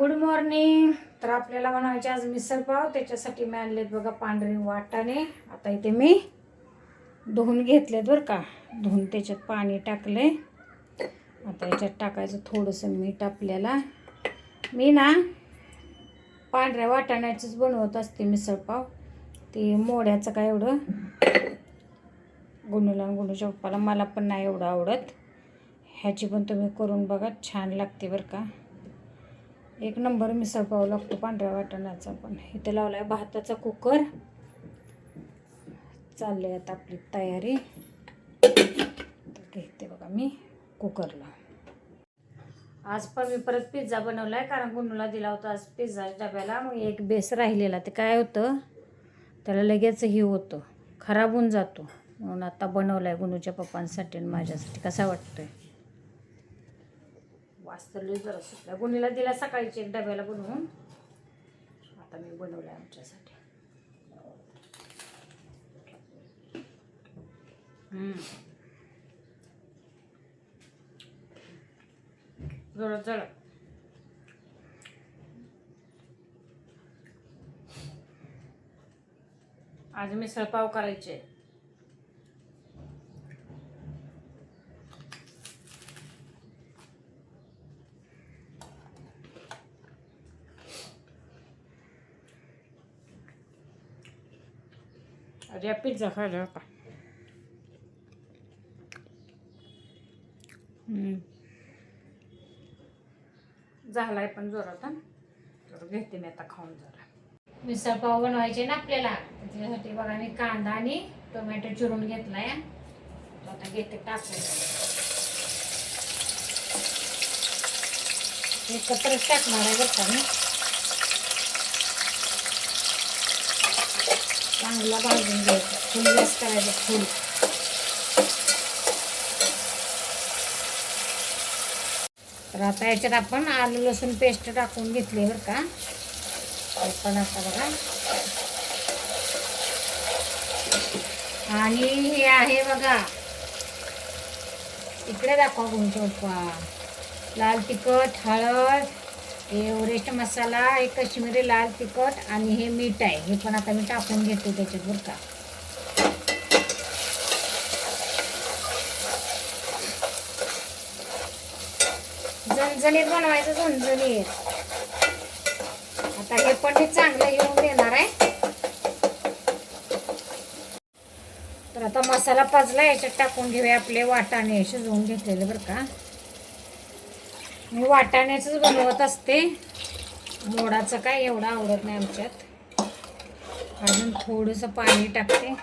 Good morning. तर आपल्याला बनवायचे आज मिसळ पाव. त्याच्यासाठी मी आणलेत बघा पांढरे वाटाणे. आता इथे मी धुवून घेतलेत बरं का. धुवून त्याच्यात पाणी टाकले. आता याच्यात टाकायचं थोडंसं मीठ. आपल्याला मी ना पांढऱ्या वाटाण्याचंच बनवत असते मिसळ पाव. ते मोड्याचं काय एवढं गुणूला गुणूच्या पप्पाला मला पण नाही एवढं आवडत. ह्याची पण तुम्ही करून बघा, छान लागते बरं का. एक नंबर मिसळ पाव लागतो पांढऱ्या वाटाण्याचा. पण इथे लावला आहे भाताचा कुकर. चालली आहे आता आपली तयारी. तर घेते बघा मी कुकरला. आज पण मी परत पिझ्झा बनवला आहे, कारण गुणूला दिला होता आज पिझ्झा डब्याला. मग एक बेस राहिलेला, ते काय होतं त्याला लगेच हे होतं, खराब होऊन जातो. म्हणून आता बनवला आहे गुणूच्या पप्पांसाठी आणि माझ्यासाठी. कसा वाटतोय? वाचतलो जरा सुटला. गुणीला दिला सकाळीची एक डब्याला बनवून. आता मी बनवलं आहे आमच्यासाठी. जोरात जळ. आज मिसळ पाव करायचे. अरे पिझ्झा खायला का? झालाय पण जोरात. तर घेते मी आता खाऊन जरा. मिसळ पाव बनवायचे ना आपल्याला, त्याच्यासाठी बघा मी कांदा आणि टोमॅटो चिरून घेतलाय. आता घेते टाकून. एकत्रच टाकणार आहे बरं का मी. चांगला भाजून घ्यायचं, फुल गॅस करायचं, फुल. तर आता याच्यात आपण आलं लसूण पेस्ट टाकून घेतली बरं का. पण आता बघा, आणि हे आहे बघा, इकडे दाखवा गुणूच्या पप्पा. लाल तिखट, हळद, एव्हरेस्ट मसाला, एक काश्मीरी लाल तिखट आणि हे मीठ आहे. हे पण आता मी टाकून घेते त्याच्यात बरं का. झणझणीत बनवायचं, झणझणीत. आता हे पण मी चांगलं घेऊन देणार आहे. तर आता मसाला पाजला, याच्यात टाकून घेऊया आपले वाटाणे शिजवून घेतलेले बरं का. मी वाटाण्याचंच बनवत असते, मोडाचं काय एवढं आवडत नाही आमच्यात. अजून थोडंसं पाणी टाकते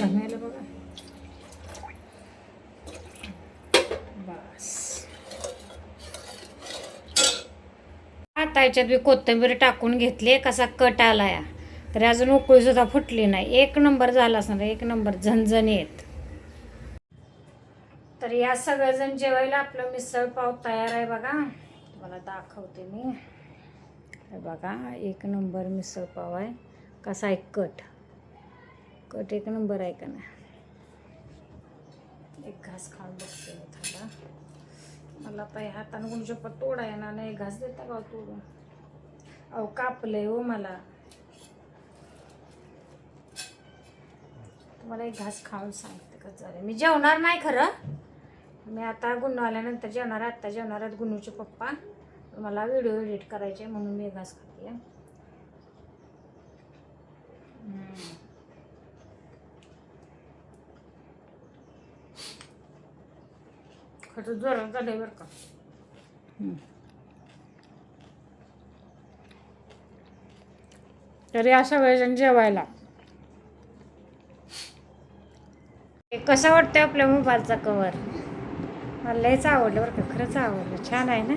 बनवायला बघा. बस. आता याच्यात मी कोथिंबीर टाकून घेतली. कसा कट आलाय, तरी अजून उकळी सुद्धा फुटली नाही. एक नंबर झाला असणार, एक नंबर झणझणीत. तर या सगळेजण जेवायला आपलं मिसळ पाव तयार आहे बघा. तुम्हाला दाखवते मी. हे बघा, एक नंबर मिसळ पाव आहे. कसा आहे कट, कट एक नंबर आहे का नाही. एक घास खाऊन बसते मी थोडा. मला आता ह्या हातानं गुणूच्या पप्पा तोडा येणार नाही. घास देता का तोडून? अहो कापलंय हो मला. तुम्हाला एक घास खाऊन सांगते का झालं. मी जेवणार नाही खरं. मी आता गुन्हा आल्यानंतर जेवणार. आत्ता जेवणार आहेत गुन्हूचे पप्पा. मला व्हिडिओ एडिट करायचे म्हणून मी घास खाते. खरं जोरात झालंय बरं का. तरी अशा वेळेस जेवायला कसं वाटतं आपल्या मोबाईलचा कवर. मला लयच आवडलं बरं का, खरंच आवडलं. छान आहे ना.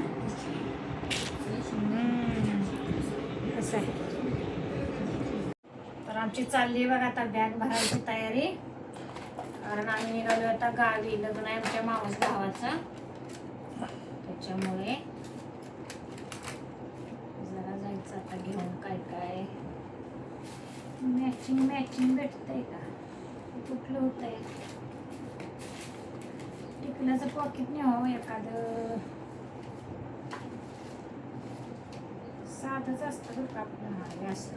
कसं आहे. तर आमची चालली बघा आता बॅग भरायची तयारी. कारण आम्ही निघालो आता गावी. लग्न आहे आमच्या मावस भावाचं, त्याच्यामुळे जरा जायचं आता घेऊन. काय काय मॅचिंग मॅचिंग भेटतंय का? कुठलं होतंय? टिकल्याचं पॉकेट न्यावं एखादं. साधंच असतं बरं का आपलं. हा असं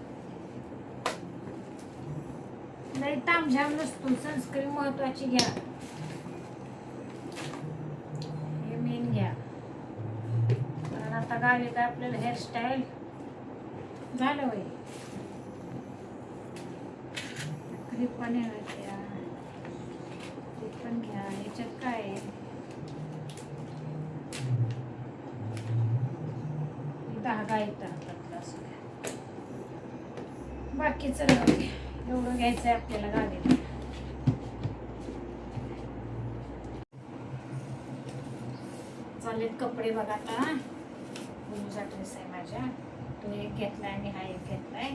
लई तामझाम नसतो. सनस्क्रीन महत्वाची घ्या, हे मेन घ्या. कारण आता गावी काय आपल्याला हेअरस्टाईल झालं वय क्लिप पण घ्या, क्लिप पण घ्या. याच्यात काय आहे, धागा येतात हातातला असं. बाकीचं एवढं घ्यायचं आहे आपल्याला गावीला. चालेल कपडे बघा. आता गुलूचा ड्रेस आहे माझ्या, तो एक घेतलाय आणि हा एक घेतलाय.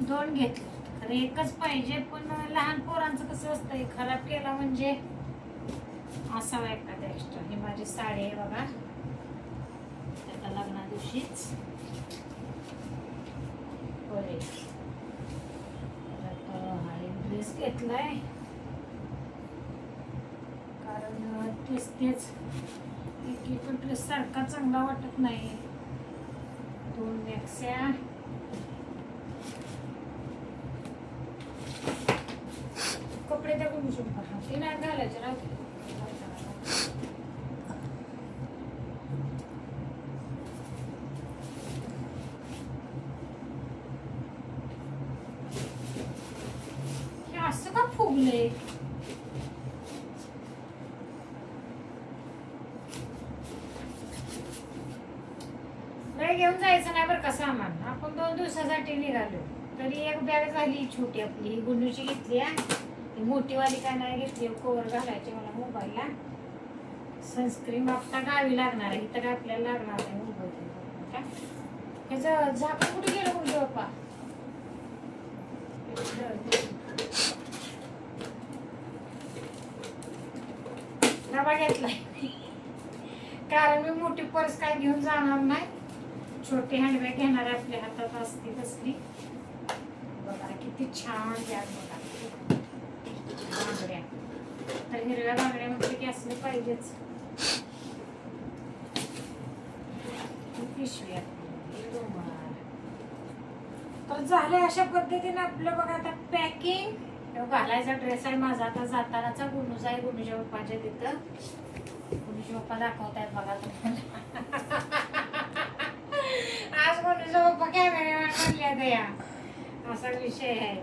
2 घेतले. अरे एकच पाहिजे, पण लहान पोरांचं कसं असतंय, खराब केला म्हणजे असावा एखादा एक्स्ट्रा. ही माझी साडी आहे बघा, त्याच्या लग्ना दिवशीच. हा एक ड्रेस घेतलाय, कारण तेच एक ड्रेस सारखा चांगला वाटत नाही. 2 मॅक्स्या, कपडे त्या करू शकतो ते नाही घालायचे राहते. असं का फुगले, लय घेऊन जायचं नाही बरं का सामान. आपण 2 दिवसासाठी निघालो तरी एक बॅग झाली छोटी आपली. ही गुंडूची घेतली आहे, मोठीवाली काय नाही घेतली. कवर घालायचे मला मोबाईलला. सनस्क्रीन आता गावी लागणार आहे, इथं काय आपल्याला लागणार नाही मोबाईल. ह्याचं झाकण कुठे गेलं गुंडू बाप्पा? डबा घेतलाय कारण मी मोठी पर्स काय घेऊन जाणार नाही, छोटी हँडबॅग घेणार आहे. आपल्या हातात असते तसली बघा. किती छान बॅग बघा. बांगड्या तर हिरव्या बांगड्या म्हटलं की असले पाहिजेच. पिशवी तर झालं अशा पद्धतीने आपलं बघा. आता पॅकिंग. घालायचा ड्रेस आहे माझा आता जातानाचा. गुणूचा आहे, गुणूच्या पप्पाच्या तिथं. गुणूचे पप्पा दाखवतायत बघा तुम्हाला. आज गुणूचा पप्पा कॅमेरामॅन म्हणल्या गया, असा विषय आहे.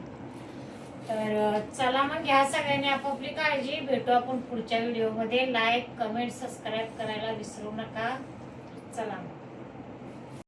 तर चला मग घ्या सगळ्यांनी आपापली काळजी. भेटू आपण पुढच्या व्हिडिओमध्ये. लाईक, कमेंट, सबस्क्राईब करायला विसरू नका. चला मग.